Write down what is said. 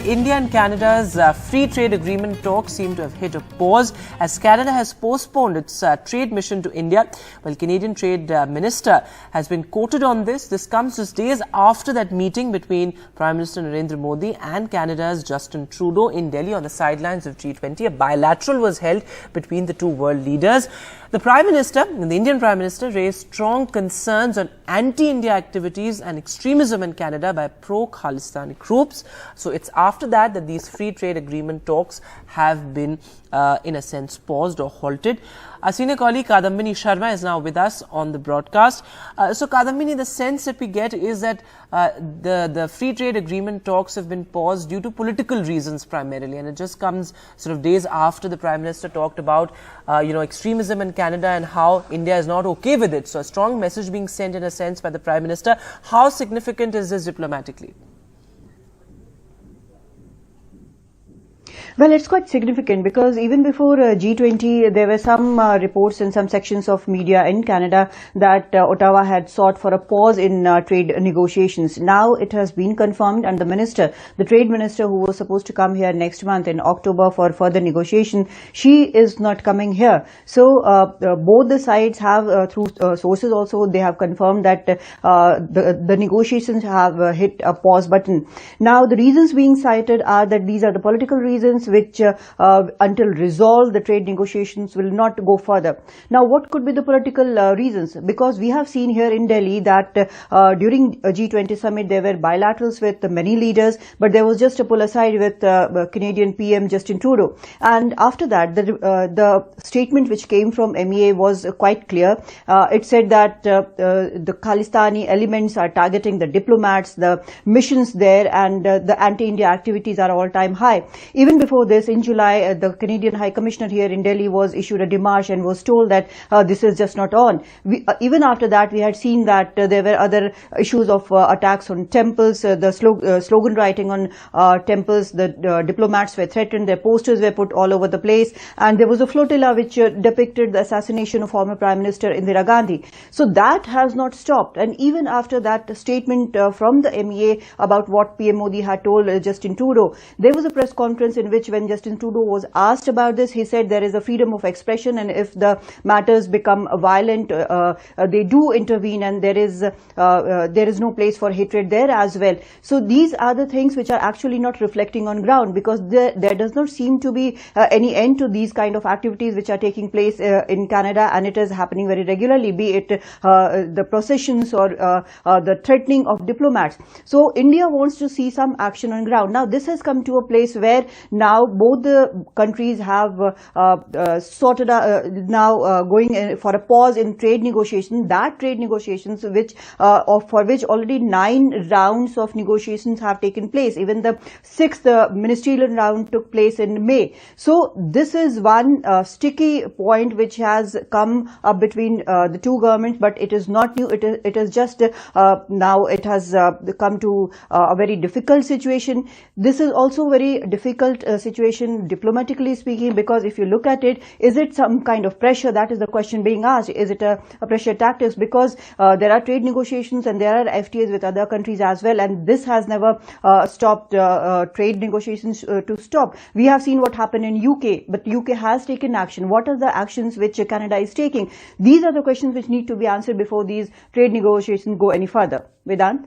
India and Canada's free trade agreement talks seem to have hit a pause as Canada has postponed its trade mission to India. Well, Canadian Trade Minister has been quoted on this. This comes just days after that meeting between Prime Minister Narendra Modi and Canada's Justin Trudeau in Delhi on the sidelines of G20. A bilateral was held between the two world leaders. The Prime Minister, the Indian Prime Minister, raised strong concerns on anti-India activities and extremism in Canada by pro-Khailstan groups. So it's after that that these free trade agreement talks have been, in a sense, paused or halted. Our senior colleague Kadambini Sharma is now with us on the broadcast. So Kadambini, the sense that we get is that the free trade agreement talks have been paused due to political reasons primarily, and it just comes sort of days after the Prime Minister talked about extremism in Canada and how India is not okay with it. So a strong message being sent in a sense by the Prime Minister. How significant is this diplomatically? Well, it's quite significant because even before G20, there were some reports in some sections of media in Canada that Ottawa had sought for a pause in trade negotiations. Now it has been confirmed, and the trade minister who was supposed to come here next month in October for further negotiation, she is not coming here. So both the sides have, through sources also, they have confirmed that the negotiations have hit a pause button. Now the reasons being cited are that these are the political reasons which until resolved the trade negotiations will not go further. Now what could be the political reasons? Because we have seen here in Delhi that during a G20 summit there were bilaterals with many leaders, but there was just a pull aside with Canadian PM Justin Trudeau. And after that the statement which came from MEA was quite clear. It said that the Khailstani elements are targeting the diplomats, the missions there, and the anti-India activities are all-time high. Even before this, in July, the Canadian High Commissioner here in Delhi was issued a démarche and was told that this is just not on. Even after that, we had seen that there were other issues of attacks on temples, the slogan writing on temples, the diplomats were threatened, their posters were put all over the place, and there was a flotilla which depicted the assassination of former Prime Minister Indira Gandhi. So that has not stopped, and even after that statement from the MEA about what PM Modi had told Justin Trudeau, there was a press conference in which when Justin Trudeau was asked about this, he said there is a freedom of expression, and if the matters become violent, they do intervene, and there is no place for hatred there as well. So these are the things which are actually not reflecting on ground, because there does not seem to be any end to these kind of activities which are taking place in Canada, and it is happening very regularly, be it the processions or the threatening of diplomats. So India wants to see some action on ground. Now this has come to a place where now both the countries have sorted out, now going for a pause in trade negotiations. That trade negotiations which for which already 9 rounds of negotiations have taken place. Even the 6th ministerial round took place in May. So this is one sticky point which has come up between the two governments, but it is not new. It is just now it has come to a very difficult situation. This is also very difficult situation diplomatically speaking, because if you look at it, is it some kind of pressure? That is the question being asked. Is it a pressure tactics? Because there are trade negotiations and there are FTAs with other countries as well, and this has never stopped trade negotiations to stop. We have seen what happened in UK, but UK has taken action. What are the actions which Canada is taking? These are the questions which need to be answered before these trade negotiations go any further. Vedant?